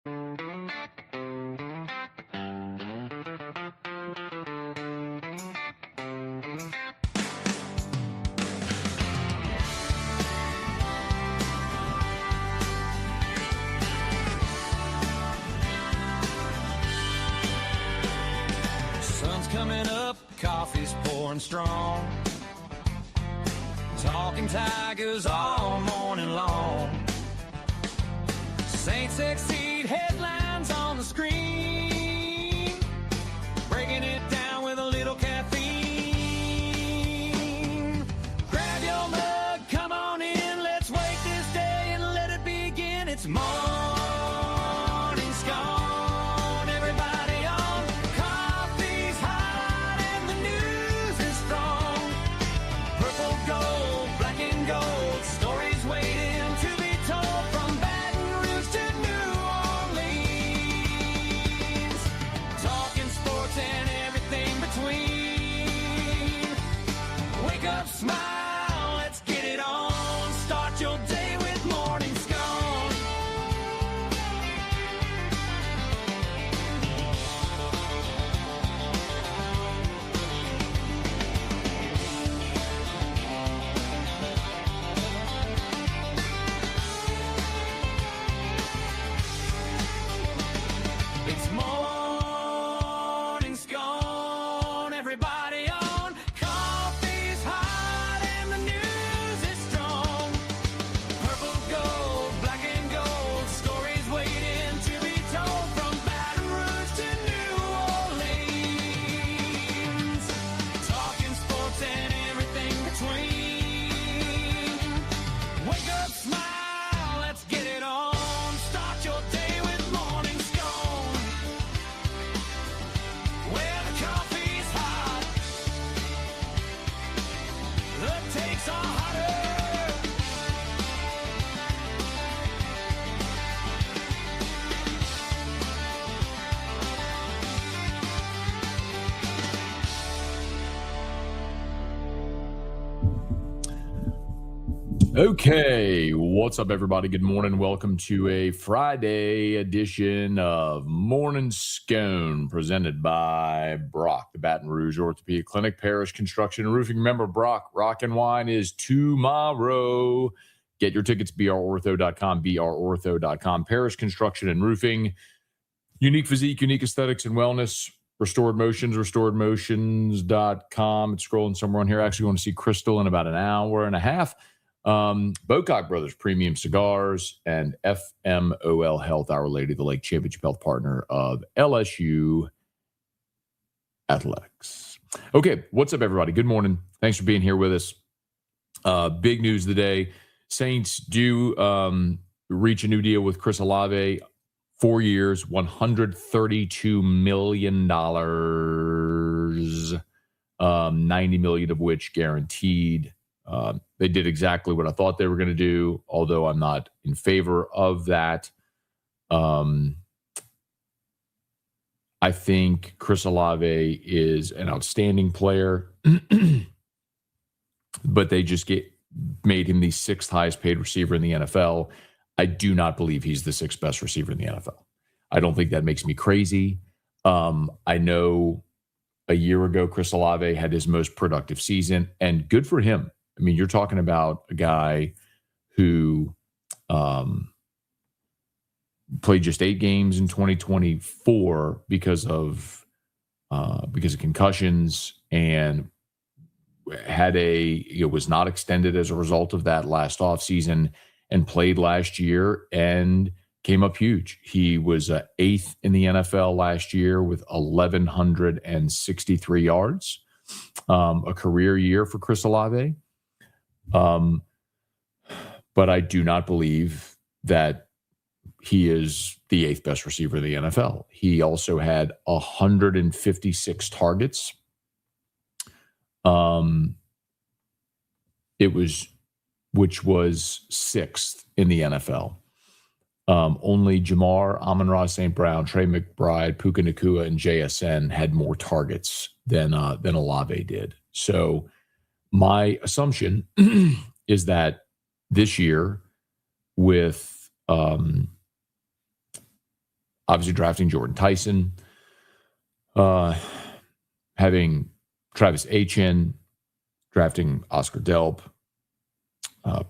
Sun's coming up, coffee's pouring strong. Talking Tigers all morning long. Saints exceed headlines on the screen. Breaking it down with a little caffeine. Grab your mug, come on in, let's wake this day and let it begin. It's Morning Scone, everybody on. Coffee's hot and the news is strong. Purple, gold, black and gold, stories waiting to be told from Baton Rouge to New Orleans. Talking sports and everything between. Wake up, smile, let's get it on. Start your day with Morning Scone. It's Morning Scone, everybody on. Coffee's hot and the news is strong. Purple, gold, black and gold, stories waiting to be told from Baton Rouge to New Orleans. Talking sports and everything between. Wake up, smile, let's get it on. Start your day with Morning Scone. Where the coffee's hot, the takes are hotter. Okay, what's up, everybody? Good morning. Welcome to a Friday edition of Morning Scone, presented by Brock, the Baton Rouge Orthopedic Clinic, Parish Construction and Roofing. Remember, Brock, Rock and Wine is tomorrow. Get your tickets, brortho.com, brortho.com. Parish Construction and Roofing, unique physique, unique aesthetics and wellness. Restored Motions, restoredmotions.com. It's scrolling somewhere on here. Actually going to see Crystal in about an hour and a half. Bocock Brothers Premium Cigars, and FMOL Health, Our Lady of the Lake Championship Health Partner of LSU Athletics. Okay, what's up, everybody? Good morning. Thanks for being here with us. Big news of the day. Saints do reach a new deal with Chris Olave. 4 years, $132 million, $90 million of which guaranteed. They did exactly what I thought they were going to do, although I'm not in favor of that. I think Chris Olave is an outstanding player, but they just made him the sixth highest paid receiver in the NFL. I do not believe he's the sixth best receiver in the NFL. I don't think that makes me crazy. I know a year ago, Chris Olave had his most productive season, and good for him. I mean, you're talking about a guy who played just 8 games in 2024 because of concussions, and was not extended as a result of that last offseason, and played last year and came up huge. He was 8th in the NFL last year with 1,163 yards, a career year for Chris Olave. But I do not believe that he is the 8th best receiver in the NFL. He also had 156 targets. Which was 6th in the NFL. Only Jamar, Amon-Ra St. Brown, Trey McBride, Puka Nacua, and JSN had more targets than Olave did. So my assumption is that this year, with obviously drafting Jordan Tyson, having Travis Etienne, drafting Oscar Delp,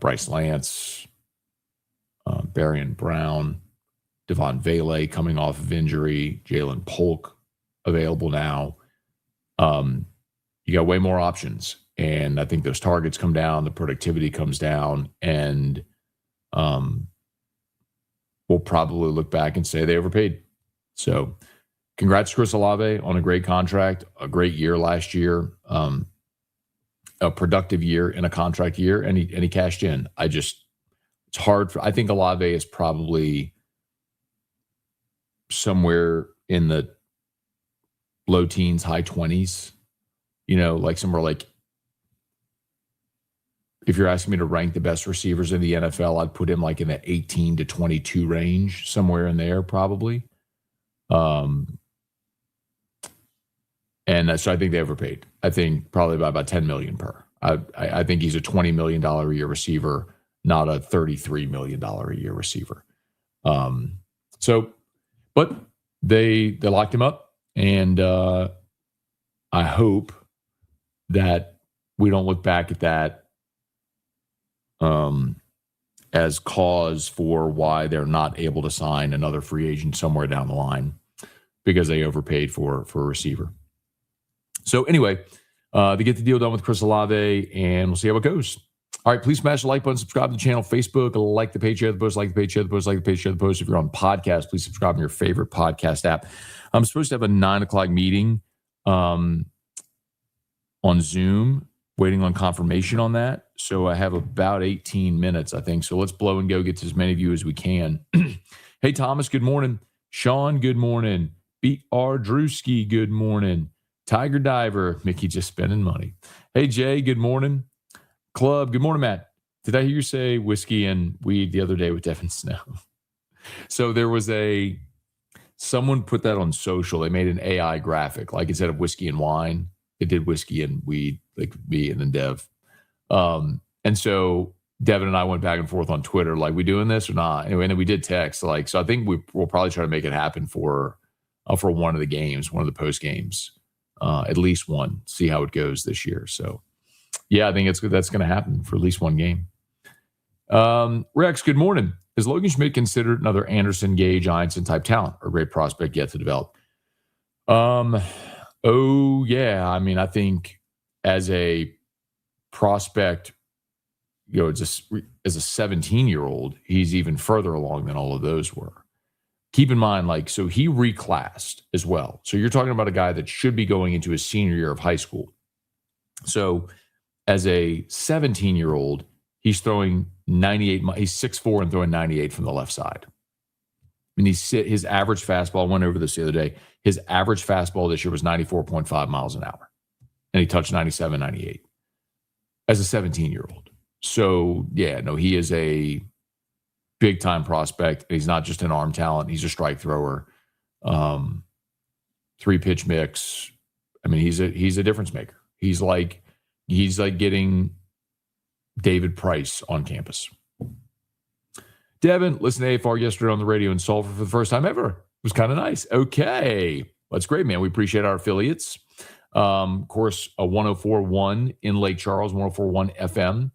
Bryce Lance, Barian Brown, Devon Vele coming off of injury, Jalen Polk available now. You got way more options. And I think those targets come down, the productivity comes down, and we'll probably look back and say they overpaid. So congrats to Chris Olave on a great contract, a great year last year, a productive year in a contract year, and he cashed in. It's hard. I think Olave is probably somewhere in the low teens, high 20s, like somewhere like, if you're asking me to rank the best receivers in the NFL, I'd put him like in the 18 to 22 range, somewhere in there probably. And so I think they overpaid. I think probably by about $10 million per. I think he's a $20 million a year receiver, not a $33 million a year receiver. But they locked him up, and I hope that we don't look back at that as cause for why they're not able to sign another free agent somewhere down the line because they overpaid for a receiver. So anyway, they get the deal done with Chris Olave, and we'll see how it goes. All right, please smash the like button, subscribe to the channel, Facebook, like the page, share the post, like the page, share the post, like the page, share the post. If you're on podcast, please subscribe to your favorite podcast app. I'm supposed to have a 9 o'clock meeting on Zoom, waiting on confirmation on that. So I have about 18 minutes, I think. So let's blow and go, get to as many of you as we can. Hey, Thomas, good morning. Sean, good morning. B.R. Drewski, good morning. Tiger Diver, Mickey just spending money. Hey, Jay, good morning. Club, good morning, Matt. Did I hear you say whiskey and weed the other day with Devin Snow? So there was someone put that on social. They made an AI graphic, like instead of whiskey and wine, it did whiskey and weed, like me and then Dev. And so Devin and I went back and forth on Twitter, like, we doing this or not? Anyway, and then we did text, like, so I think we'll probably try to make it happen for one of the games, one of the post games, at least one, see how it goes this year. So yeah, I think that's going to happen for at least one game. Rex, good morning. Is Logan Schmidt considered another Anderson, Gage, Einstein type talent or great prospect yet to develop? Oh yeah. I mean, I think as a prospect, as a 17-year-old, he's even further along than all of those were. Keep in mind, so he reclassed as well. So you're talking about a guy that should be going into his senior year of high school. So as a 17-year-old, he's throwing 98. He's 6'4" and throwing 98 from the left side. I mean, his average fastball, I went over this the other day, his average fastball this year was 94.5 miles an hour. And he touched 97, 98 as a 17-year-old. So, yeah, no, he is a big-time prospect. He's not just an arm talent. He's a strike thrower. 3-pitch mix. I mean, he's a difference maker. He's like getting David Price on campus. Devin, listen to AFR yesterday on the radio in Sulphur for the first time ever. It was kind of nice. Okay. That's great, man. We appreciate our affiliates. Of course, a 104.1 in Lake Charles, 104.1 FM.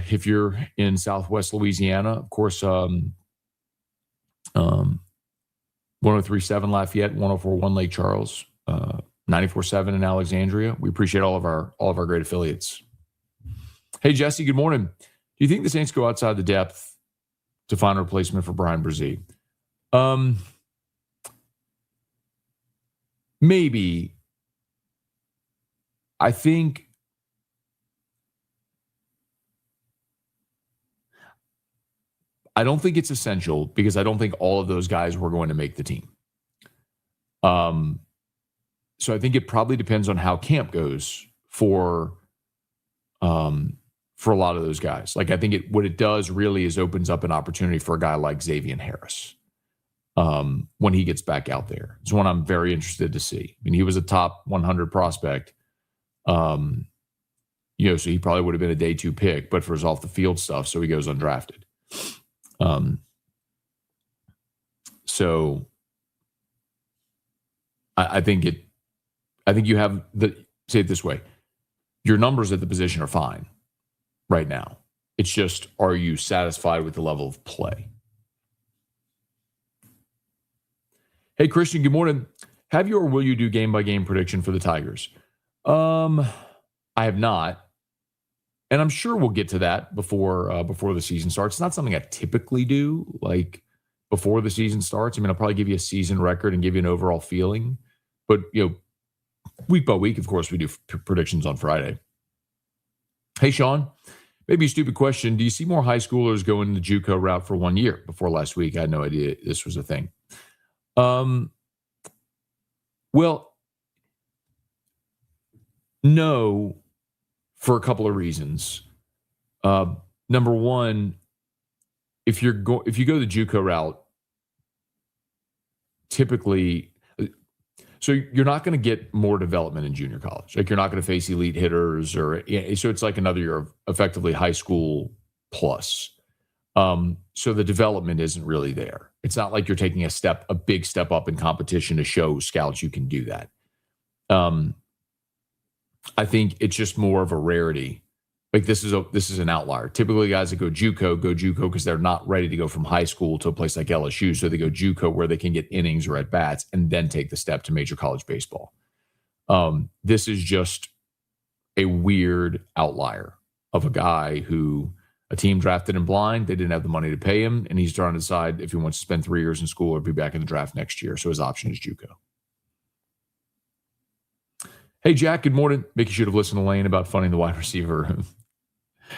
If you're in Southwest Louisiana, of course, 103.7 Lafayette, 104.1 Lake Charles, 94.7 in Alexandria. We appreciate all of our great affiliates. Hey, Jesse, good morning. Do you think the Saints go outside the depth to find a replacement for Bryan Bresee? Maybe. I don't think it's essential because I don't think all of those guys were going to make the team. So I think it probably depends on how camp goes for a lot of those guys. Like, I think what it does really is opens up an opportunity for a guy like Xavier Harris when he gets back out there. It's one I'm very interested to see. I mean, he was a top 100 prospect. So he probably would have been a day 2 pick, but for his off the field stuff, so he goes undrafted. So I think you have say it this way. Your numbers at the position are fine right now. It's just, are you satisfied with the level of play? Hey, Christian, good morning. Have you or will you do game-by-game prediction for the Tigers? I have not. And I'm sure we'll get to that before the season starts. It's not something I typically do, like before the season starts. I mean, I'll probably give you a season record and give you an overall feeling. But, week by week, of course, we do predictions on Friday. Hey, Sean, maybe a stupid question. Do you see more high schoolers going the JUCO route for 1 year? Before last week, I had no idea this was a thing. Well, no, for a couple of reasons. Number one, if you go the JUCO route, typically, so you're not going to get more development in junior college. Like, you're not going to face elite hitters, so it's like another year of effectively high school plus. So the development isn't really there. It's not like you're taking a big step up in competition to show scouts you can do that. I think it's just more of a rarity. Like, this is an outlier. Typically, guys that go JUCO because they're not ready to go from high school to a place like LSU. So they go JUCO where they can get innings or at bats and then take the step to major college baseball. This is just a weird outlier of a guy who a team drafted him blind. They didn't have the money to pay him, and he's trying to decide if he wants to spend 3 years in school or be back in the draft next year. So his option is JUCO. Hey, Jack, good morning. Mickey should have listened to Lane about funding the wide receiver room.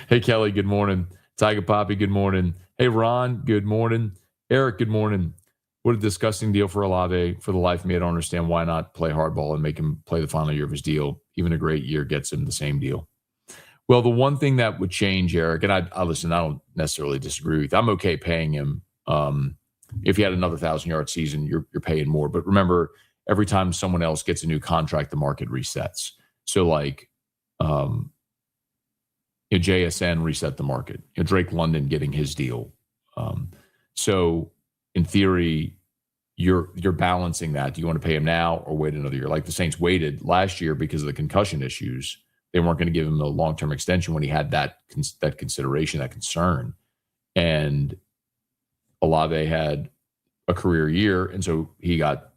Hey, Kelly, good morning. Tiger Poppy, good morning. Hey, Ron, good morning. Eric, good morning. What a disgusting deal for Olave. For the life of me, I don't understand why not play hardball and make him play the final year of his deal. Even a great year gets him the same deal. Well, the one thing that would change, Eric, and I listen, I don't necessarily disagree with you. I'm okay paying him. If he had another 1,000-yard season, you're paying more. But remember, every time someone else gets a new contract, the market resets. So, like, JSN reset the market. Drake London getting his deal. So, in theory, you're balancing that. Do you want to pay him now or wait another year? Like the Saints waited last year because of the concussion issues. They weren't going to give him a long-term extension when he had that consideration, that concern. And Olave had a career year, and so he got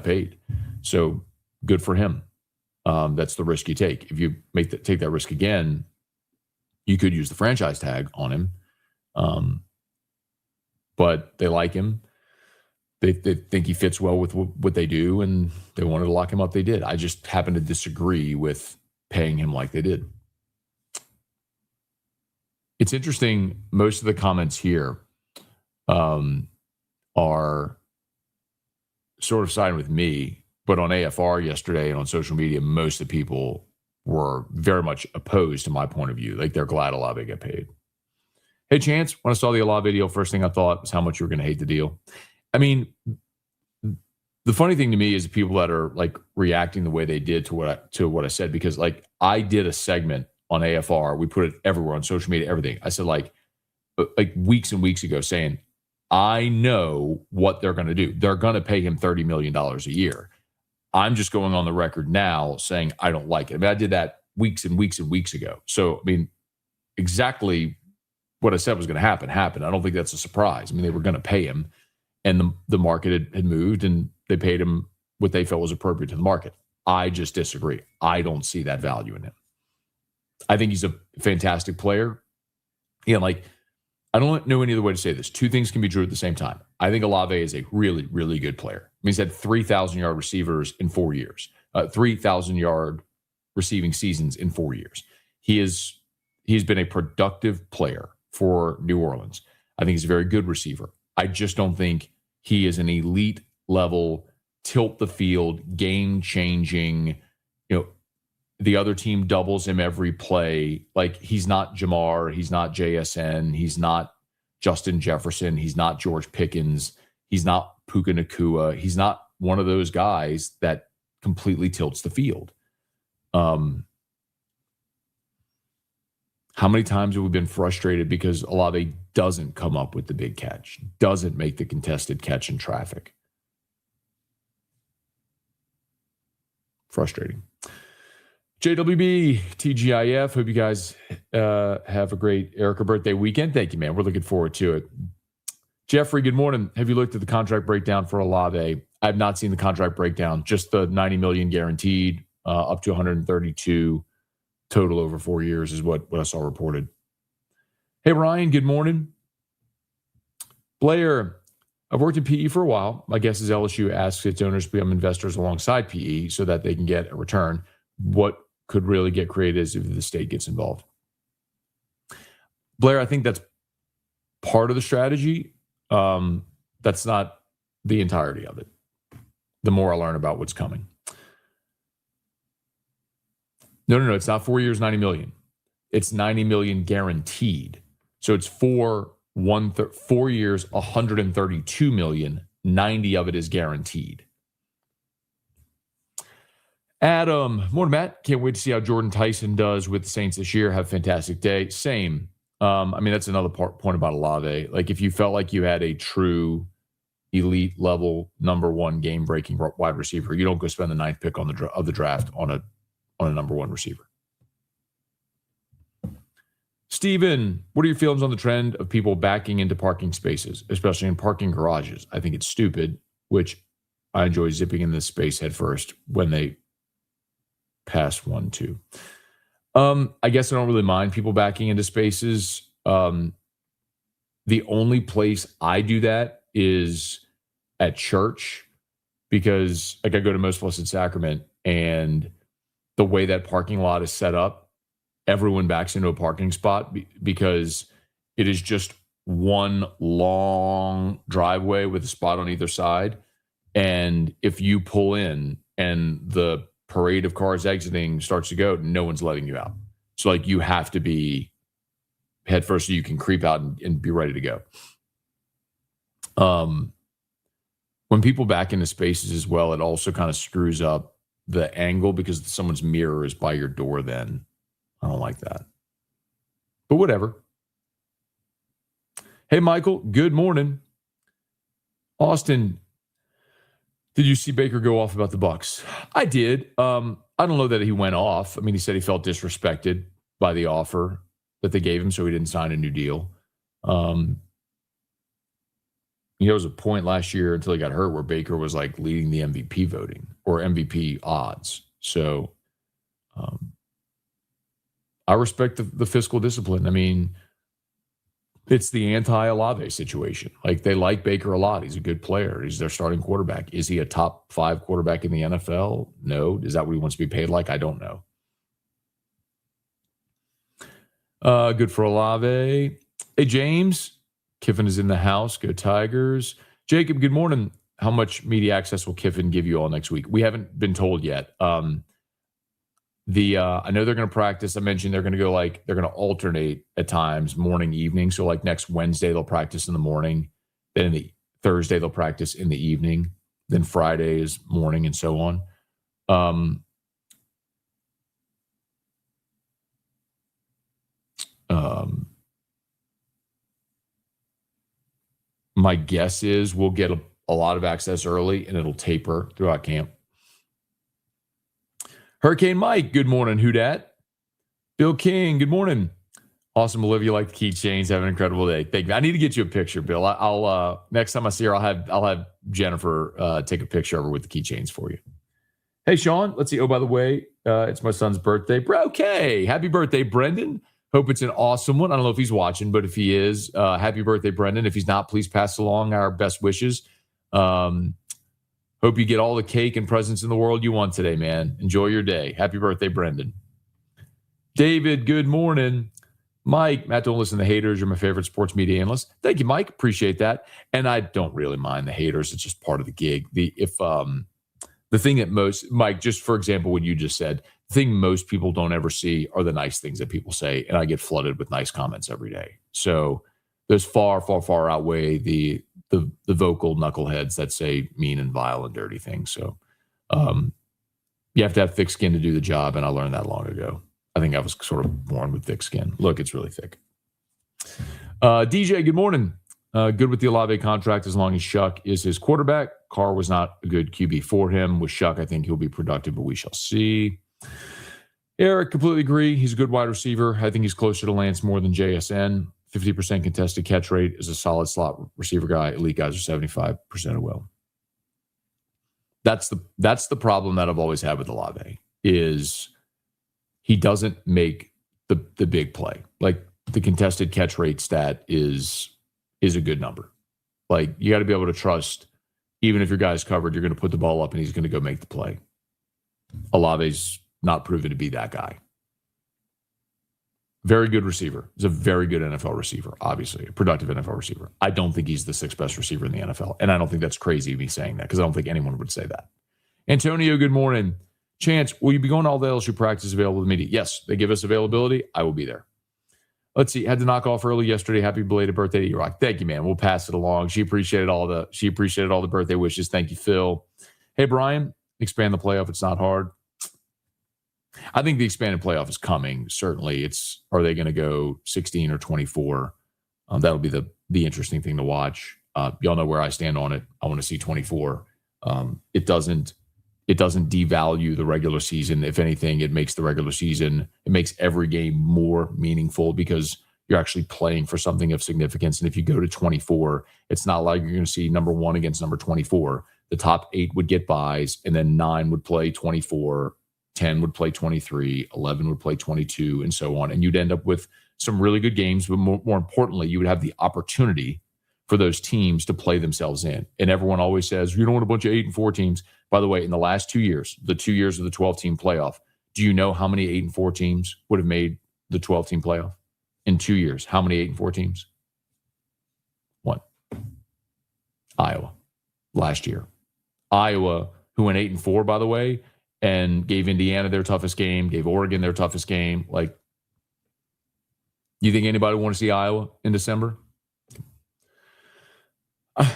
paid. So good for him. That's the risk you take. If you take that risk again, you could use the franchise tag on him. But they like him. They think he fits well with what they do, and they wanted to lock him up. They did. I just happen to disagree with paying him like they did. It's interesting. Most of the comments here are sort of siding with me, but on AFR yesterday and on social media, most of the people were very much opposed to my point of view. Like, they're glad Olave got paid. Hey, Chance, when I saw the Olave deal, first thing I thought was how much you were going to hate the deal. I mean, the funny thing to me is the people that are like reacting the way they did to what I said, because like I did a segment on AFR. We put it everywhere on social media, everything. I said like weeks and weeks ago saying, I know what they're going to do. They're going to pay him $30 million a year. I'm just going on the record now saying I don't like it. I mean, I did that weeks and weeks and weeks ago. So, I mean, exactly what I said was going to happen happened. I don't think that's a surprise. I mean, they were going to pay him, and the market had moved, and they paid him what they felt was appropriate to the market. I just disagree. I don't see that value in him. I think he's a fantastic player. Like, I don't know any other way to say this. Two things can be true at the same time. I think Olave is a really, really good player. I mean, he's had 3,000-yard receivers in 4 years, 3,000-yard receiving seasons in 4 years. He's been a productive player for New Orleans. I think he's a very good receiver. I just don't think he is an elite level, tilt the field, game-changing, the other team doubles him every play. Like, he's not Jamar. He's not JSN. He's not Justin Jefferson. He's not George Pickens. He's not Puka Nacua. He's not one of those guys that completely tilts the field. How many times have we been frustrated because Olave doesn't come up with the big catch, doesn't make the contested catch in traffic? Frustrating. JWB, TGIF, hope you guys have a great Erica birthday weekend. Thank you, man. We're looking forward to it. Jeffrey, good morning. Have you looked at the contract breakdown for Olave? I have not seen the contract breakdown, just the $90 million guaranteed, up to 132 total over 4 years is what I saw reported. Hey, Ryan, good morning. Blair, I've worked in PE for a while. My guess is LSU asks its owners to become investors alongside PE so that they can get a return. What could really get created is if the state gets involved. Blair, I think that's part of the strategy. That's not the entirety of it. The more I learn about what's coming. No. It's not 4 years, $90 million. It's $90 million guaranteed. So it's 4 years, $132 million. 90 of it is guaranteed. Adam, morning, Matt. Can't wait to see how Jordan Tyson does with the Saints this year. Have a fantastic day. Same. That's another point about Olave. Like, if you felt like you had a true elite level number one game breaking wide receiver, you don't go spend the 9th pick of the draft on a number one receiver. Steven, what are your feelings on the trend of people backing into parking spaces, especially in parking garages? I think it's stupid, which I enjoy zipping in this space head first when they pass 1-2. I guess I don't really mind people backing into spaces. The only place I do that is at church, because like I go to Most Blessed Sacrament, and the way that parking lot is set up, everyone backs into a parking spot because it is just one long driveway with a spot on either side. And if you pull in and the parade of cars exiting starts to go, no one's letting you out. So like you have to be head first so you can creep out and be ready to go. When people back into spaces as well, it also kind of screws up the angle because someone's mirror is by your door then. I don't like that. But whatever. Hey, Michael, good morning. Austin, did you see Baker go off about the Bucs? I did. I don't know that he went off. I mean, he said he felt disrespected by the offer that they gave him, so he didn't sign a new deal. There was a point last year until he got hurt where Baker was like leading the MVP voting or MVP odds. So I respect the fiscal discipline. I mean, it's the anti-Olave situation. Like, they like Baker a lot. He's a good player. He's their starting quarterback. Is he a top 5 quarterback in the NFL? No. Is that what he wants to be paid like? I don't know. Good for Olave. Hey, James. Kiffin is in the house. Go Tigers. Jacob, good morning. How much media access will Kiffin give you all next week? We haven't been told yet. I know they're going to practice. I mentioned they're going to alternate at times, morning, evening. So like next Wednesday, they'll practice in the morning. Then Thursday, they'll practice in the evening. Then Friday is morning, and so on. My guess is we'll get a lot of access early, and it'll taper throughout camp. Hurricane Mike, good morning. Who dat? Bill King, good morning. Awesome, Olivia. Like the keychains. Have an incredible day. Thank you. I need to get you a picture, Bill. I'll next time I see her, I'll have Jennifer take a picture of her with the keychains for you. Hey, Sean. Let's see. Oh, by the way, it's my son's birthday. Bro, okay. Happy birthday, Brendan. Hope it's an awesome one. I don't know if he's watching, but if he is, happy birthday, Brendan. If he's not, please pass along our best wishes. Hope you get all the cake and presents in the world you want today, man. Enjoy your day. Happy birthday, Brendan. David, good morning. Mike, Matt, don't listen to haters. You're my favorite sports media analyst. Thank you, Mike. Appreciate that. And I don't really mind the haters. It's just part of the gig. The thing that most, Mike, just for example, what you just said, the thing most people don't ever see are the nice things that people say. And I get flooded with nice comments every day. So those far, far, far outweigh the vocal knuckleheads that say mean and vile and dirty things. So you have to have thick skin to do the job, and I learned that long ago. I think I was sort of born with thick skin. Look, it's really thick. DJ, good morning. Good with the Olave contract as long as Shuck is his quarterback. Carr was not a good QB for him. With Shuck, I think he'll be productive, but we shall see. Eric, completely agree. He's a good wide receiver. I think he's closer to Lance more than JSN. 50% contested catch rate is a solid slot receiver guy. Elite guys are 75% of will. That's the problem that I've always had with Olave is he doesn't make the big play. Like the contested catch rate stat is a good number. Like you got to be able to trust, even if your guy's covered, you're going to put the ball up and he's going to go make the play. Olave's not proven to be that guy. Very good receiver. He's a very good NFL receiver, obviously, a productive NFL receiver. I don't think he's the sixth best receiver in the NFL. And I don't think that's crazy me saying that because I don't think anyone would say that. Antonio, good morning. Chance, will you be going to all the LSU practice available to the media? Yes, they give us availability. I will be there. Let's see. Had to knock off early yesterday. Happy belated birthday to you, Rock. Thank you, man. We'll pass it along. She appreciated all the birthday wishes. Thank you, Phil. Hey, Brian, expand the playoff. It's not hard. I think the expanded playoff is coming. Certainly, are they going to go 16 or 24? That'll be the interesting thing to watch. Y'all know where I stand on it. I want to see 24. It doesn't devalue the regular season. If anything, it makes every game more meaningful because you're actually playing for something of significance. And if you go to 24, it's not like you're going to see number 1 against number 24. The top 8 would get buys, and then 9 would play 24. 10 would play 23, 11 would play 22, and so on. And you'd end up with some really good games, but more importantly, you would have the opportunity for those teams to play themselves in. And everyone always says, you don't want a bunch of 8 and 4 teams. By the way, in the last 2 years, the 2 years of the 12-team playoff, do you know how many 8 and 4 teams would have made the 12-team playoff? In 2 years, how many 8 and 4 teams? 1. Iowa. Last year. Iowa, who went 8 and 4, by the way, and gave Indiana their toughest game, gave Oregon their toughest game. Like, you think anybody want to see Iowa in December?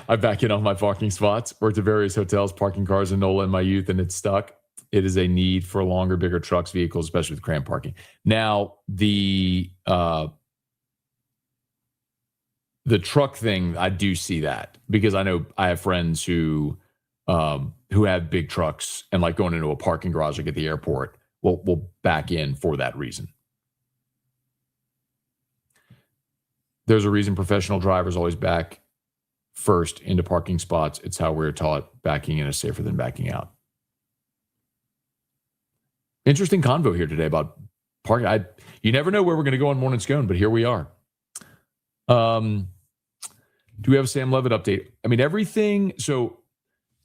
I back in on my parking spots. Worked at various hotels, parking cars in NOLA in my youth, and it's stuck. It is a need for longer, bigger trucks, vehicles, especially with cramped parking. Now, the truck thing, I do see that because I know I have friends who have big trucks and like going into a parking garage like at the airport will back in for that reason. There's a reason professional drivers always back first into parking spots. It's how we're taught backing in is safer than backing out. Interesting convo here today about parking. You never know where we're going to go on Morning Scone, but here we are. Do we have a Sam Levitt update? I mean, everything. So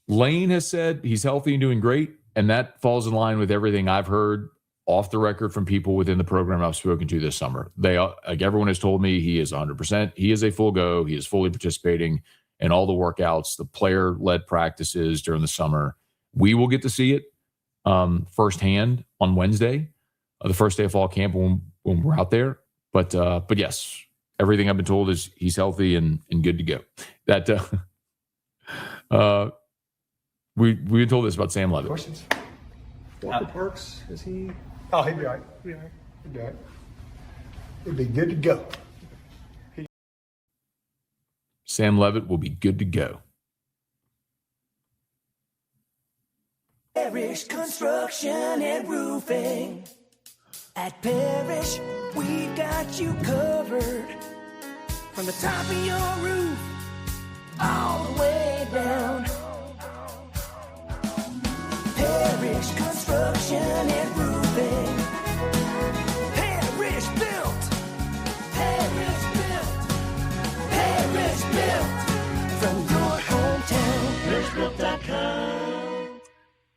Lane has said he's healthy and doing great, and that falls in line with everything I've heard off the record from people within the program I've spoken to this summer. Everyone has told me he is 100%. He is a full go. He is fully participating in all the workouts, the player-led practices during the summer. We will get to see it firsthand on Wednesday, the first day of fall camp when we're out there. But yes, everything I've been told is he's healthy and good to go. We've been told this about Sam Levitt. Questions? Walker Parks, is he? Oh, he'd be all right. He'd be all right. He'd be good to go. Sam Levitt will be good to go. Parish Construction and Roofing. At Parish, we've got you covered. From the top of your roof, all the way down. Parish Construction and Roofing. Parish built. Parish built. Parish built. From your hometown. ParishBuilt.com.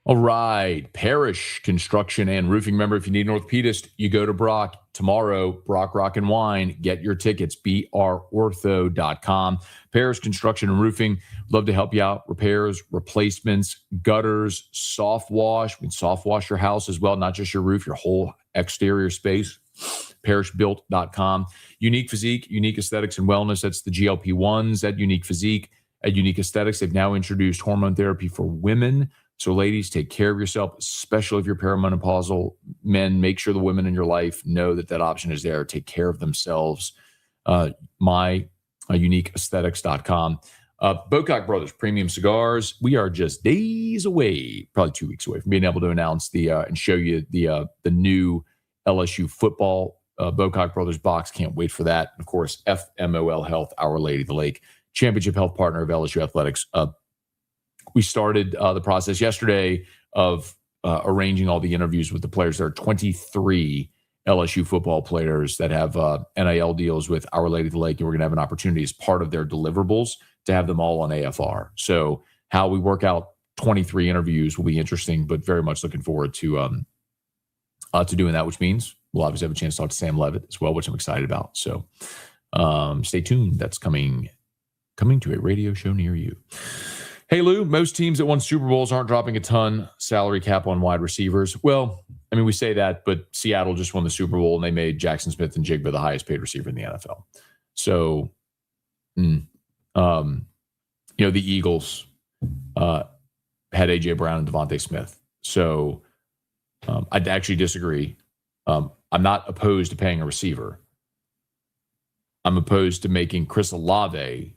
All right. Parish Construction and Roofing. Remember, if you need an orthopedist, you go to Brock. Tomorrow, Brock Rock and Wine. Get your tickets, brortho.com. Parish Construction and Roofing. Love to help you out. Repairs, replacements, gutters, soft wash. We can soft wash your house as well, not just your roof, your whole exterior space. ParishBuilt.com. Unique Physique, Unique Aesthetics and Wellness. That's the GLP-1s at Unique Physique. At Unique Aesthetics, they've now introduced hormone therapy for women. So ladies, take care of yourself, especially if you're perimenopausal. Men, make sure the women in your life know that option is there. Take care of themselves. MyUniqueAesthetics.com. Bocock Brothers Premium Cigars. We are just days away, probably 2 weeks away, from being able to announce and show you the new LSU football Bocock Brothers box. Can't wait for that. Of course, FMOL Health, Our Lady of the Lake, championship health partner of LSU Athletics. We started the process yesterday of arranging all the interviews with the players. There are 23 LSU football players that have NIL deals with Our Lady of the Lake, and we're going to have an opportunity as part of their deliverables to have them all on AFR. So how we work out 23 interviews will be interesting, but very much looking forward to doing that, which means we'll obviously have a chance to talk to Sam Levitt as well, which I'm excited about. So stay tuned. That's coming to a radio show near you. Hey, Lou, most teams that won Super Bowls aren't dropping a ton salary cap on wide receivers. Well, I mean, we say that, but Seattle just won the Super Bowl, and they made Jackson Smith and Jigba the highest paid receiver in the NFL. So, the Eagles had A.J. Brown and Devontae Smith. So I'd actually disagree. I'm not opposed to paying a receiver. I'm opposed to making Chris Olave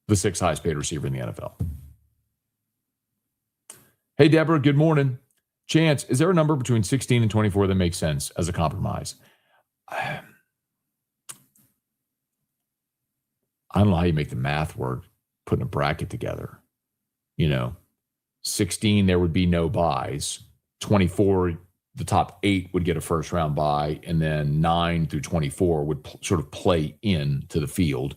the 6th highest paid receiver in the NFL. Hey, Deborah, good morning. Chance, is there a number between 16 and 24 that makes sense as a compromise? I don't know how you make the math work, putting a bracket together. 16, there would be no buys. 24, the top 8 would get a first-round bye, and then 9 through 24 would sort of play into the field.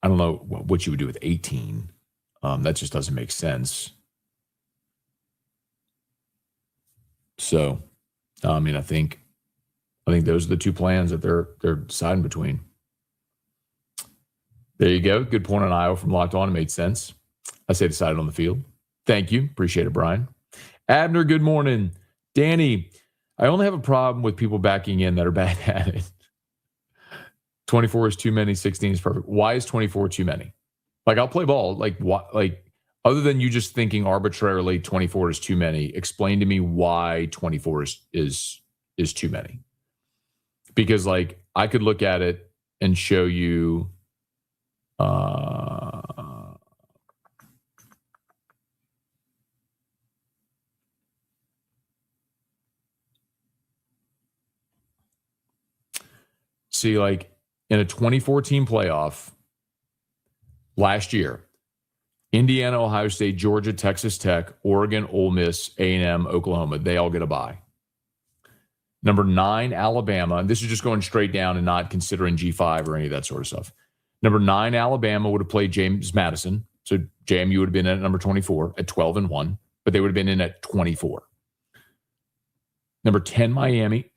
I don't know what you would do with 18. That just doesn't make sense. So, I think those are the two plans that they're deciding between. There you go. Good point on Iowa from Locked On. It made sense. I say decided on the field. Thank you. Appreciate it, Brian. Abner, good morning. Danny, I only have a problem with people backing in that are bad at it. 24 is too many, 16 is perfect. Why is 24 too many? I'll play ball. Other than you just thinking arbitrarily 24 is too many, explain to me why 24 is too many. Because I could look at it and show you in a 2014 playoff last year, Indiana, Ohio State, Georgia, Texas Tech, Oregon, Ole Miss, A&M, Oklahoma, they all get a bye. Number 9, Alabama, and this is just going straight down and not considering G5 or any of that sort of stuff. Number 9, Alabama would have played James Madison. So JMU would have been in at number 24 at 12-1, but they would have been in at 24. Number 10, Miami.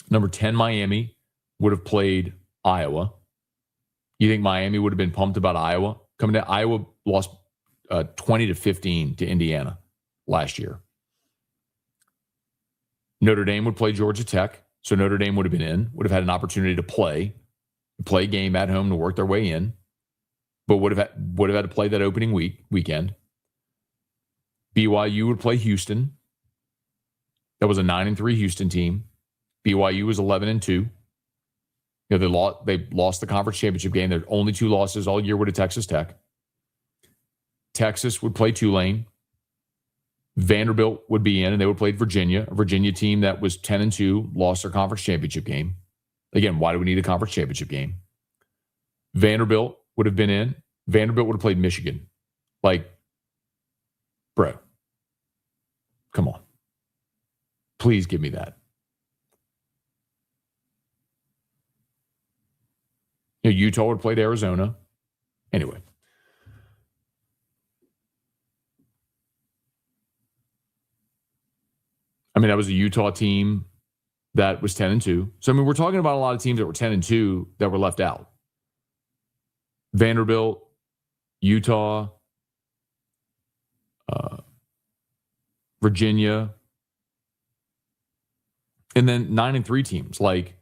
Number 10, Miami would have played Iowa. You think Miami would have been pumped about Iowa? Coming to Iowa lost 20-15 to Indiana last year. Notre Dame would play Georgia Tech. So Notre Dame would have been would have had an opportunity to play a game at home to work their way in, but would have had to play that opening weekend. BYU would play Houston. That was a 9-3 Houston team. BYU was 11-2. They lost the conference championship game. Their only 2 losses all year were to Texas Tech. Texas would play Tulane. Vanderbilt would be in, and they would play Virginia, a Virginia team that was 10-2, lost their conference championship game. Again, why do we need a conference championship game? Vanderbilt would have been in. Vanderbilt would have played Michigan. Bro, come on. Please give me that. Utah would have played Arizona. Anyway. That was a Utah team that was 10-2. So, we're talking about a lot of teams that were 10-2 that were left out. Vanderbilt, Utah, Virginia. And then 9-3 teams like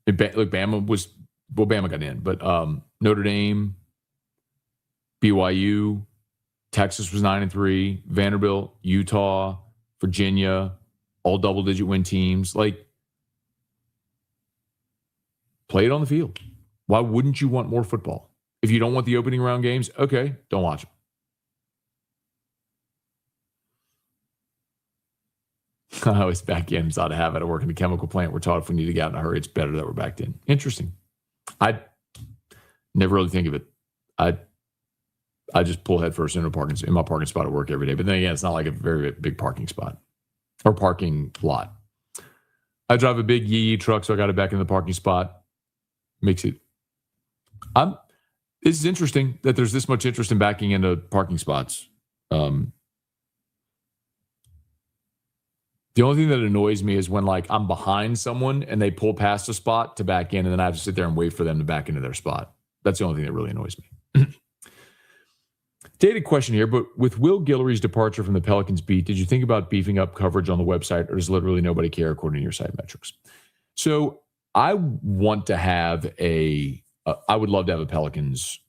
Bama Bama got in, but Notre Dame, BYU, Texas was 9-3, Vanderbilt, Utah, Virginia, all double-digit win teams. Like, play it on the field. Why wouldn't you want more football? If you don't want the opening round games, okay, don't watch them. I was back in. It's odd to have it. I work in a chemical plant. We're taught if we need to get out in a hurry, it's better that we're backed in. Interesting. I never really think of it. I just pull headfirst into my parking spot at work every day. But then again, it's not like a very big parking spot or parking lot. I drive a big yee truck, so I got it back in the parking spot. Makes it. This is interesting that there's this much interest in backing into parking spots. The only thing that annoys me is when, like, I'm behind someone and they pull past a spot to back in, and then I have to sit there and wait for them to back into their spot. That's the only thing that really annoys me. Dated question here, but with Will Guillory's departure from the Pelicans beat, did you think about beefing up coverage on the website, or does literally nobody care according to your site metrics? So I want to have I would love to have a Pelicans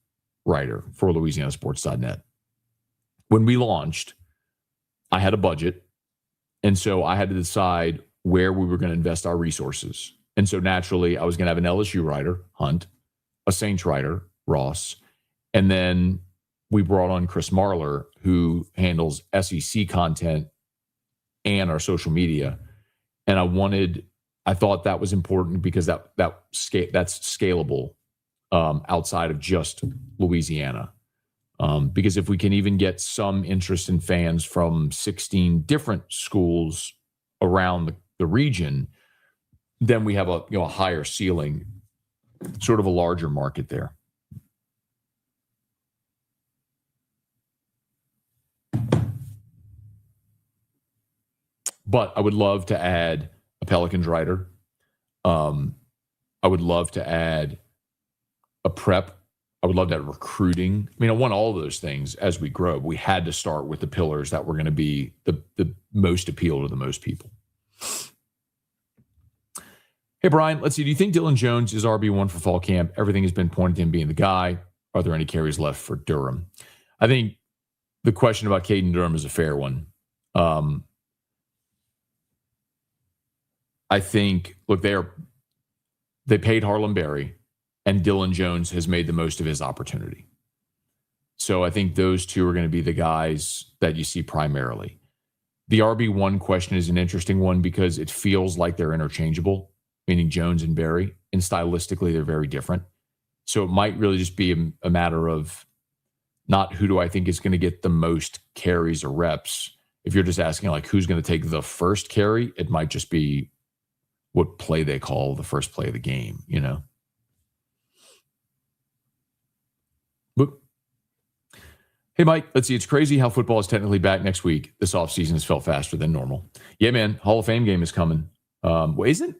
writer for LouisianaSports.net. When we launched, I had a budget. And so I had to decide where we were going to invest our resources. And so naturally, I was going to have an LSU writer, Hunt, a Saints writer, Ross, and then we brought on Chris Marler, who handles SEC content and our social media. And I thought that was important because that's scalable outside of just Louisiana. Because if we can even get some interest in fans from 16 different schools around the region, then we have a higher ceiling, sort of a larger market there. But I would love to add a Pelicans writer. I would love to add a prep. I would love to have recruiting. I mean, I want all of those things as we grow. We had to start with the pillars that were going to be the most appeal to the most people. Hey, Brian, let's see. Do you think Dylan Jones is RB1 for fall camp? Everything has been pointed to him being the guy. Are there any carries left for Durham? I think the question about Caden Durham is a fair one. I think, look, they paid Harlem Berry, and Dylan Jones has made the most of his opportunity. So I think those two are going to be the guys that you see primarily. The RB1 question is an interesting one because it feels like they're interchangeable, meaning Jones and Berry, and stylistically they're very different. So it might really just be a matter of not who do I think is going to get the most carries or reps. If you're just asking like who's going to take the first carry, it might just be what play they call the first play of the game, you know? But, hey, Mike, let's see. It's crazy how football is technically back next week. This offseason has felt faster than normal. Yeah, man. Hall of Fame game is coming. Well, isn't?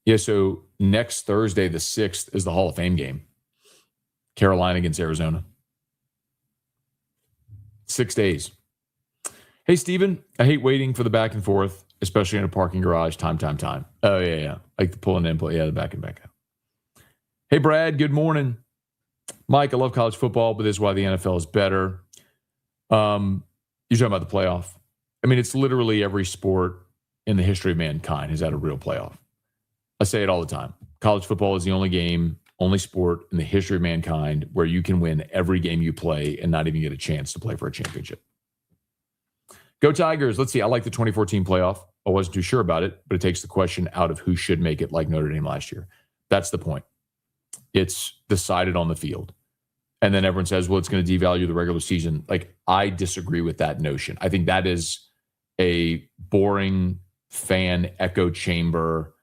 Yeah, so next Thursday, the 6th, is the Hall of Fame game. Carolina against Arizona. 6 days. Hey, Steven, I hate waiting for the back and forth, especially in a parking garage. Time. Oh, yeah. Like the pull and input. Yeah, the back and back out. Hey, Brad, good morning. Mike, I love college football, but this is why the NFL is better. You're talking about the playoff. I mean, it's literally every sport in the history of mankind has had a real playoff. I say it all the time. College football is the only sport in the history of mankind where you can win every game you play and not even get a chance to play for a championship. Go Tigers. Let's see. I like the 2014 playoff. I wasn't too sure about it, but it takes the question out of who should make it, like Notre Dame last year. That's the point. It's decided on the field. And then everyone says, well, it's going to devalue the regular season. Like, I disagree with that notion. I think that is a boring fan echo chamber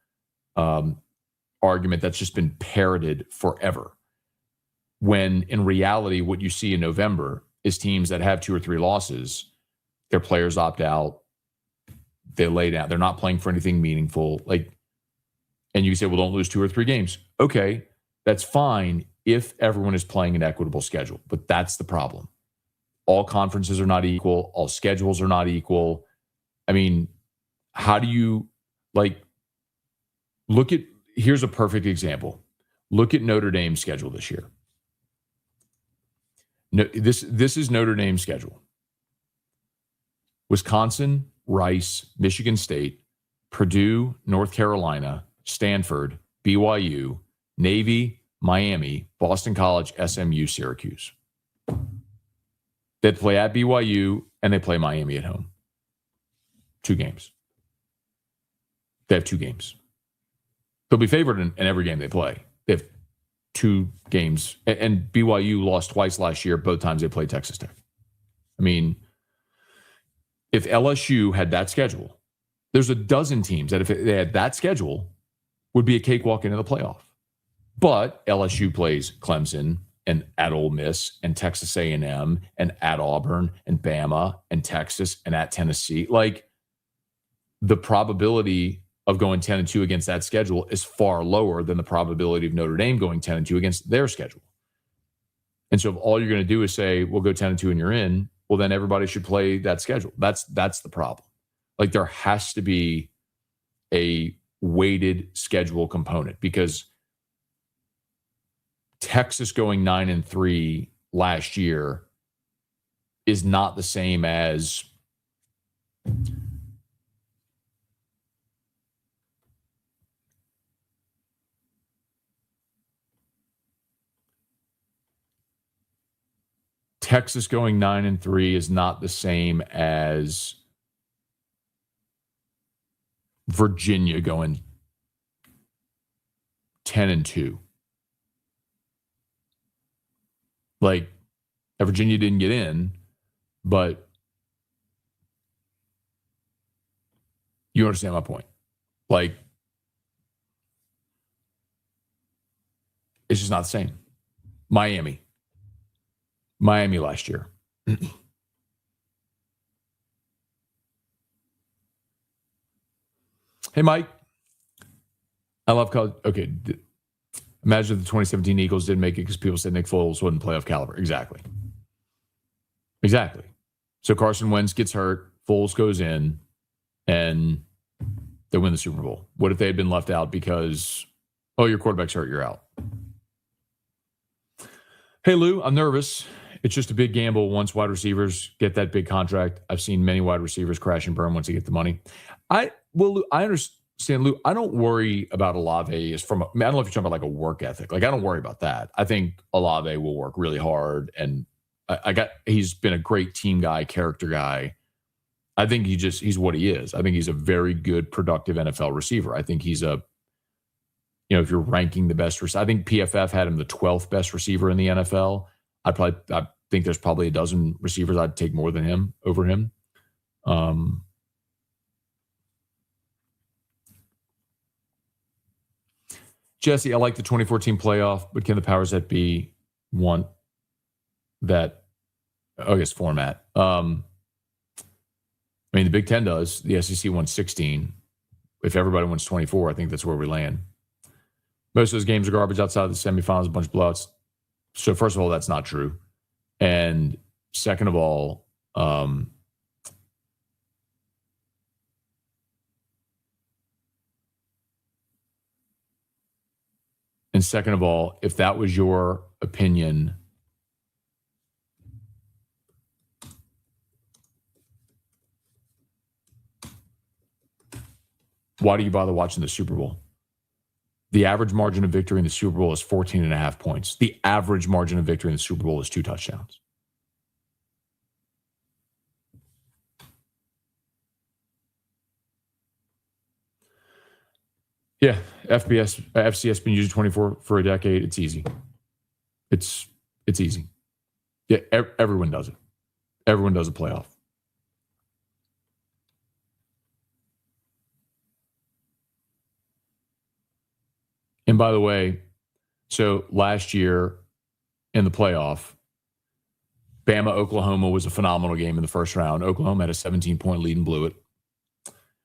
argument that's just been parroted forever. When in reality, what you see in November is teams that have 2 or 3 losses, their players opt out, they lay down, they're not playing for anything meaningful. Like, and you say, well, don't lose 2 or 3 games. Okay, that's fine if everyone is playing an equitable schedule. But that's the problem. All conferences are not equal. All schedules are not equal. I mean, how do you, like, here's a perfect example. Look at Notre Dame's schedule this year. No, this is Notre Dame's schedule. Wisconsin, Rice, Michigan State, Purdue, North Carolina, Stanford, BYU, Navy, Miami, Boston College, SMU, Syracuse. They play at BYU and they play Miami at home. 2 games. They have 2 games. They'll be favored in every game they play. They have 2 games. And BYU lost twice last year, both times they played Texas Tech. I mean, if LSU had that schedule, there's a dozen teams that if they had that schedule would be a cakewalk into the playoff. But LSU plays Clemson and at Ole Miss and Texas A&M and at Auburn and Bama and Texas and at Tennessee. Like, the probability of going 10-2 against that schedule is far lower than the probability of Notre Dame going 10-2 against their schedule. And so if all you're going to do is say, we'll go 10-2 and you're in, well, then everybody should play that schedule. That's the problem. Like, there has to be a weighted schedule component, because Texas going 9-3 last year is not the same as Texas going 9-3 is not the same as Virginia going 10-2. Like, Virginia didn't get in, but you understand my point. Like, it's just not the same. Miami last year. Hey, Mike. I love college. Okay. Imagine if the 2017 Eagles didn't make it because people said Nick Foles wasn't playoff caliber. Exactly. So Carson Wentz gets hurt. Foles goes in, and they win the Super Bowl. What if they had been left out because, your quarterback's hurt, you're out? Hey, Lou, I'm nervous. It's just a big gamble once wide receivers get that big contract. I've seen many wide receivers crash and burn once they get the money. I understand, Lou. I don't worry about Olave I don't know if you're talking about like a work ethic. Like, I don't worry about that. I think Olave will work really hard, and he's been a great team guy, character guy. I think he's what he is. I think he's a very good, productive NFL receiver. I think he's if you're ranking the best receiver, I think PFF had him the 12th best receiver in the NFL. I think there's probably a dozen receivers I'd take more than him over him. Jesse, I like the 2014 playoff, but can the powers that be want that, format? The Big Ten does. The SEC won 16. If everybody wants 24, I think that's where we land. Most of those games are garbage outside of the semifinals, a bunch of blowouts. So first of all, that's not true. And second of all, if that was your opinion, why do you bother watching the Super Bowl? The average margin of victory in the Super Bowl is 14.5 points. The average margin of victory in the Super Bowl is 2 touchdowns. Yeah, FCS been using 24 for a decade. It's easy. It's easy. Yeah, everyone does it. Everyone does a playoff. And by the way, so last year in the playoff, Bama-Oklahoma was a phenomenal game in the first round. Oklahoma had a 17-point lead and blew it.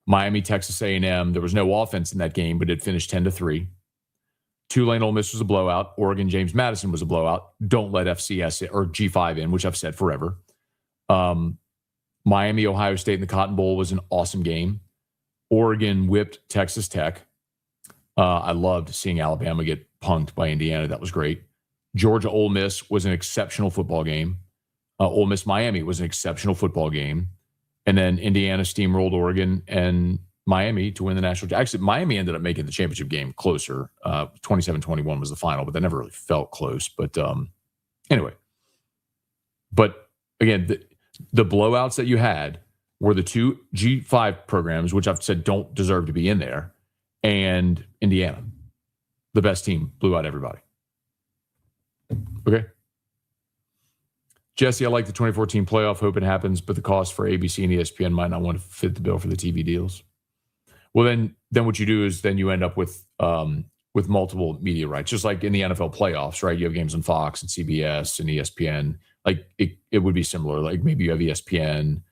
Miami, Texas A&M, there was no offense in that game, but it finished 10-3. Tulane Ole Miss was a blowout. Oregon James Madison was a blowout. Don't let FCS or G5 in, which I've said forever. Miami, Ohio State in the Cotton Bowl was an awesome game. Oregon whipped Texas Tech. I loved seeing Alabama get punked by Indiana. That was great. Georgia Ole Miss was an exceptional football game. Ole Miss Miami was an exceptional football game. And then Indiana steamrolled Oregon and Miami to win the national. Actually, Miami ended up making the championship game closer. 27-21 was the final, but that never really felt close. But anyway. But again, the blowouts that you had were the two G5 programs, which I've said don't deserve to be in there, and Indiana. The best team blew out everybody. Okay. Jesse, I like the 2014 playoff. Hope it happens, but the cost for ABC and ESPN might not want to fit the bill for the TV deals. Well, then what you do is then you end up with multiple media rights, just like in the NFL playoffs, right? You have games on Fox and CBS and ESPN. Like it would be similar. Like maybe you have ESPN,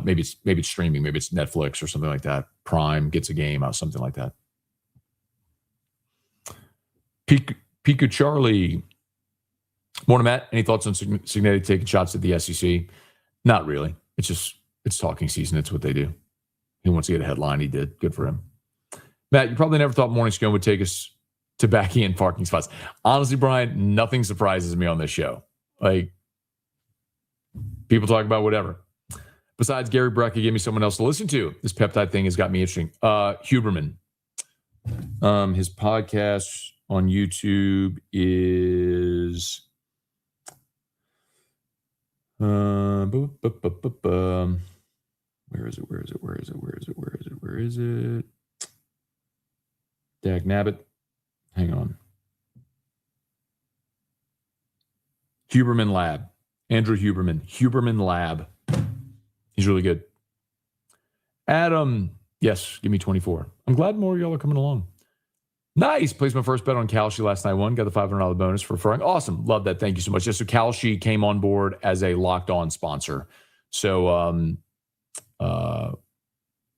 maybe it's streaming, maybe it's Netflix or something like that. Prime gets a game out, something like that. Piku Charlie. Morning, Matt. Any thoughts on Cignetti taking shots at the SEC? Not really. It's talking season. It's what they do. He wants to get a headline. He did. Good for him. Matt, you probably never thought Morning Scone would take us to backing in parking spots. Honestly, Brian, nothing surprises me on this show. Like, people talk about whatever. Besides Gary Brecka, give me someone else to listen to. This peptide thing has got me interesting. Huberman. His podcast on YouTube is... Where is it? Dag Nabbit. Hang on. Huberman Lab. Andrew Huberman. Huberman Lab. He's really good. Adam. Yes, give me 24. I'm glad more of y'all are coming along. Nice. Placed my first bet on Kalshi last night. Got the $500 bonus for referring. Awesome. Love that. Thank you so much. Just so Kalshi came on board as a Locked On sponsor. So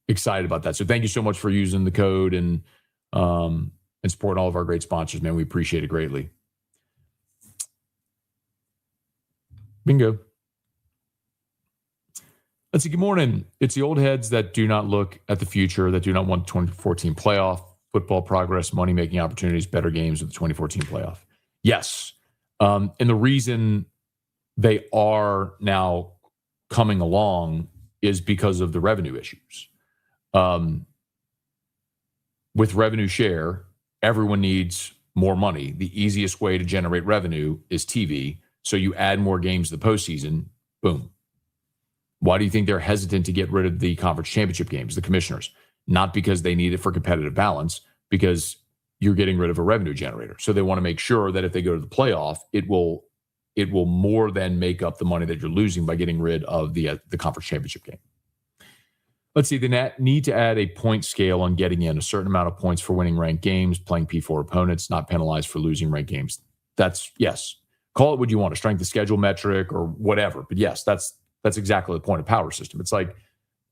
excited about that. So thank you so much for using the code and supporting all of our great sponsors, man. We appreciate it greatly. Bingo. Let's see. Good morning. It's the old heads that do not look at the future, that do not want the 2014 playoff. Football progress, money-making opportunities, better games with the 2014 playoff. Yes. And the reason they are now coming along is because of the revenue issues. With revenue share, everyone needs more money. The easiest way to generate revenue is TV. So you add more games to the postseason, boom. Why do you think they're hesitant to get rid of the conference championship games, the commissioners? Not because they need it for competitive balance, because you're getting rid of a revenue generator. So they want to make sure that if they go to the playoff, it will more than make up the money that you're losing by getting rid of the conference championship game. Let's see. They need to add a point scale on getting in, a certain amount of points for winning ranked games, playing P4 opponents, not penalized for losing ranked games. That's, yes. Call it what you want, a strength of schedule metric or whatever. But yes, that's exactly the point of power system. It's like,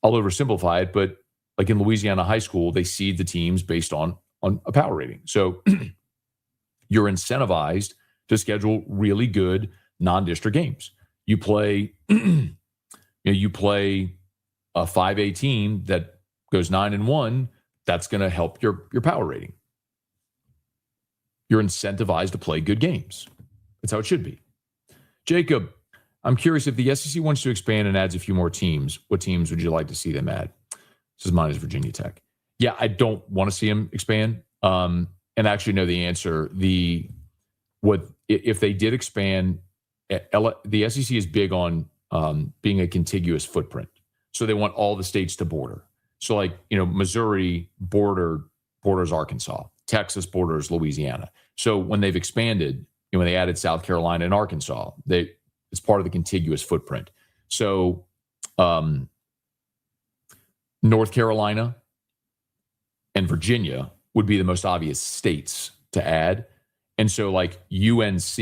I'll oversimplify it, but like in Louisiana high school, they seed the teams based on a power rating. So you're incentivized to schedule really good non-district games. You play, you play a 5A team that goes 9-1. That's going to help your power rating. You're incentivized to play good games. That's how it should be. Jacob, I'm curious if the SEC wants to expand and adds a few more teams, what teams would you like to see them add? This is mine is Virginia Tech. Yeah, I don't want to see them expand. And actually know the answer. If they did expand, the SEC is big on being a contiguous footprint. So they want all the states to border. So like, Missouri borders Arkansas, Texas borders Louisiana. So when they've expanded, when they added South Carolina and Arkansas, it's part of the contiguous footprint. So North Carolina and Virginia would be the most obvious states to add. And so like UNC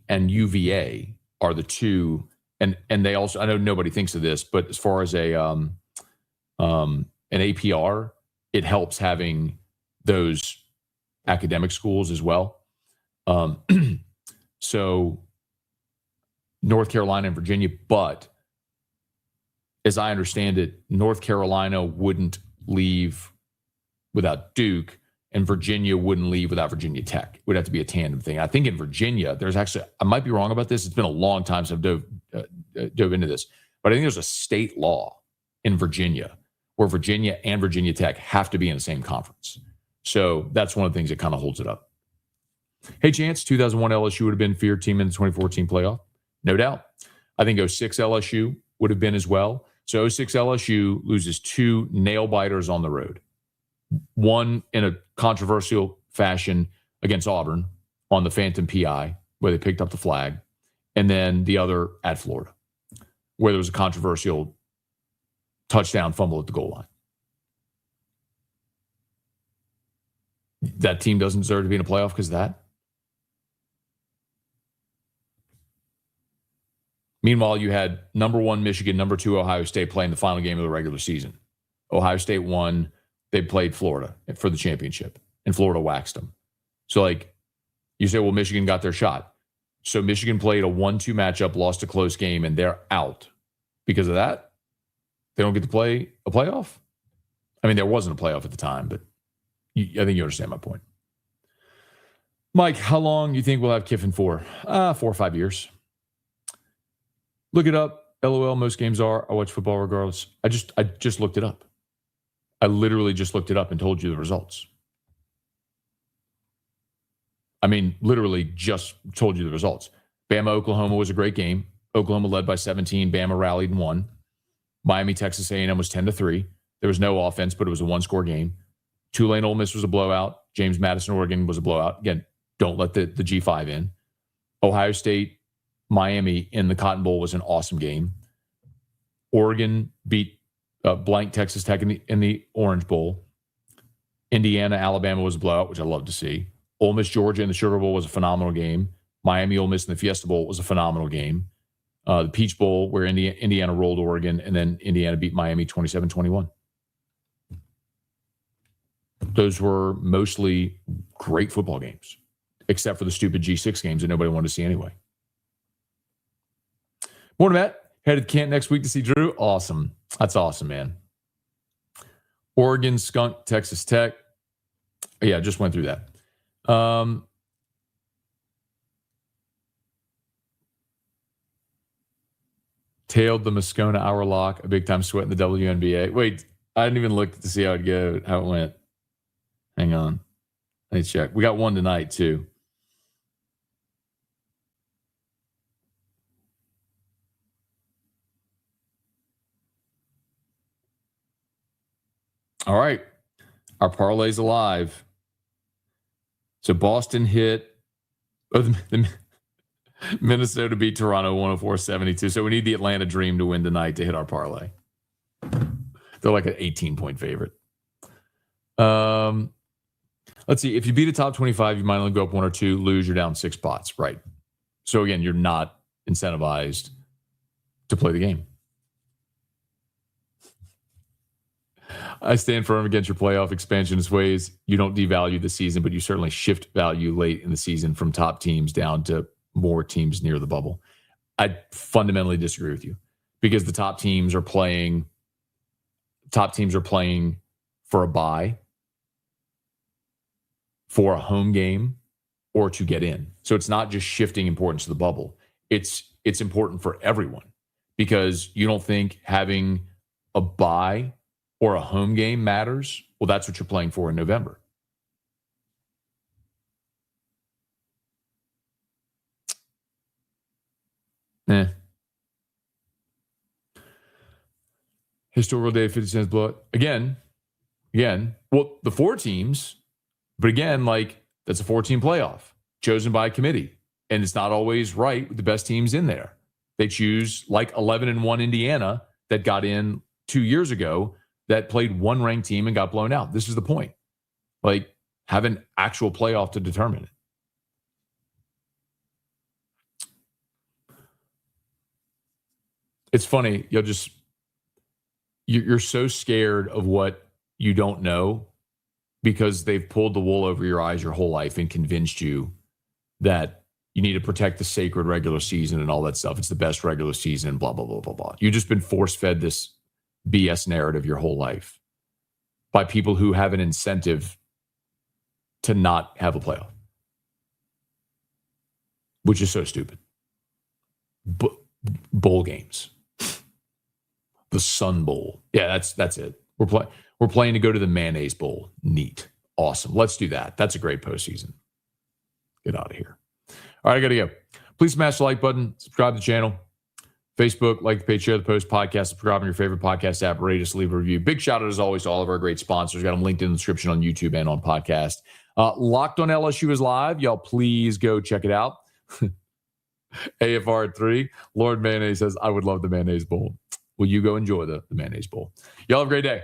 and UVA are the two. And they also, I know nobody thinks of this, but as far as an APR, it helps having those academic schools as well. So North Carolina and Virginia, but as I understand it, North Carolina wouldn't leave without Duke, and Virginia wouldn't leave without Virginia Tech. It would have to be a tandem thing. I think in Virginia, there's actually, I might be wrong about this. It's been a long time since I've dove into this, but I think there's a state law in Virginia where Virginia and Virginia Tech have to be in the same conference. So that's one of the things that kind of holds it up. Hey, Chance, 2001 LSU would have been feared team in the 2014 playoff. No doubt. I think 06 LSU would have been as well. So 06 LSU loses 2 nail biters on the road. One in a controversial fashion against Auburn on the Phantom PI, where they picked up the flag, and then the other at Florida, where there was a controversial touchdown fumble at the goal line. That team doesn't deserve to be in a playoff because of that. Meanwhile, you had number 1 Michigan, number 2 Ohio State playing the final game of the regular season. Ohio State won. They played Florida for the championship, and Florida waxed them. So, like, you say, well, Michigan got their shot. So Michigan played a 1-2 matchup, lost a close game, and they're out. Because of that, they don't get to play a playoff? I mean, there wasn't a playoff at the time, but I think you understand my point. Mike, how long do you think we'll have Kiffin for? 4 or 5 years. Look it up. LOL, most games are. I watch football regardless. I just looked it up. I literally just looked it up and told you the results. I mean, literally just told you the results. Bama, Oklahoma was a great game. Oklahoma led by 17. Bama rallied and won. Miami, Texas A&M was 10-3. There was no offense, but it was a 1-score game. Tulane, Ole Miss was a blowout. James Madison, Oregon was a blowout. Again, don't let the G5 in. Ohio State, Miami in the Cotton Bowl was an awesome game. Oregon beat blank Texas Tech in the Orange Bowl. Indiana, Alabama was a blowout, which I love to see. Ole Miss, Georgia in the Sugar Bowl was a phenomenal game. Miami, Ole Miss in the Fiesta Bowl was a phenomenal game. The Peach Bowl, where Indiana rolled Oregon, and then Indiana beat Miami 27-21. Those were mostly great football games, except for the stupid G6 games that nobody wanted to see anyway. Morning, Matt. Headed to Kent next week to see Drew. Awesome. That's awesome, man. Oregon, Skunk, Texas Tech. Yeah, just went through that. Tailed the Moscona hour lock, a big-time sweat in the WNBA. Wait, I didn't even look to see how it went. Hang on. Let me check. We got one tonight, too. All right. Our parlay's alive. So Boston hit. Minnesota beat Toronto 104-72. So we need the Atlanta Dream to win tonight to hit our parlay. They're like an 18-point favorite. Let's see. If you beat a top 25, you might only go up 1 or 2. Lose, you're down 6 spots. Right. So again, you're not incentivized to play the game. I stand firm against your playoff expansionist ways. You don't devalue the season, but you certainly shift value late in the season from top teams down to more teams near the bubble. I fundamentally disagree with you because the top teams are playing for a bye, for a home game, or to get in. So it's not just shifting importance to the bubble. It's important for everyone because you don't think having a bye or a home game matters. Well, that's what you're playing for in November. Historical day, 50 cents blowout. Again, well, the 4 teams, but again, like that's a 4-team playoff chosen by a committee. And it's not always right with the best teams in there. They choose like 11-1 Indiana that got in 2 years ago that played one ranked team and got blown out. This is the point. Like, have an actual playoff to determine it. It's funny. You're so scared of what you don't know because they've pulled the wool over your eyes your whole life and convinced you that you need to protect the sacred regular season and all that stuff. It's the best regular season and blah, blah, blah, blah, blah. You've just been force-fed this BS narrative your whole life by people who have an incentive to not have a playoff, which is so stupid. Bowl games. The Sun Bowl. Yeah, that's it. We're playing to go to the Mayonnaise Bowl. Neat. Awesome. Let's do that. That's a great postseason. Get out of here. All right, I got to go. Please smash the like button. Subscribe to the channel. Facebook, like the page, share the post, podcast, subscribe on your favorite podcast app, rate us, leave a review. Big shout out, as always, to all of our great sponsors. Got them linked in the description on YouTube and on podcast. Locked on LSU is live. Y'all, please go check it out. AFR at 3. Lord Mayonnaise says, I would love the Mayonnaise Bowl. Will you go enjoy the Mayonnaise Bowl? Y'all have a great day.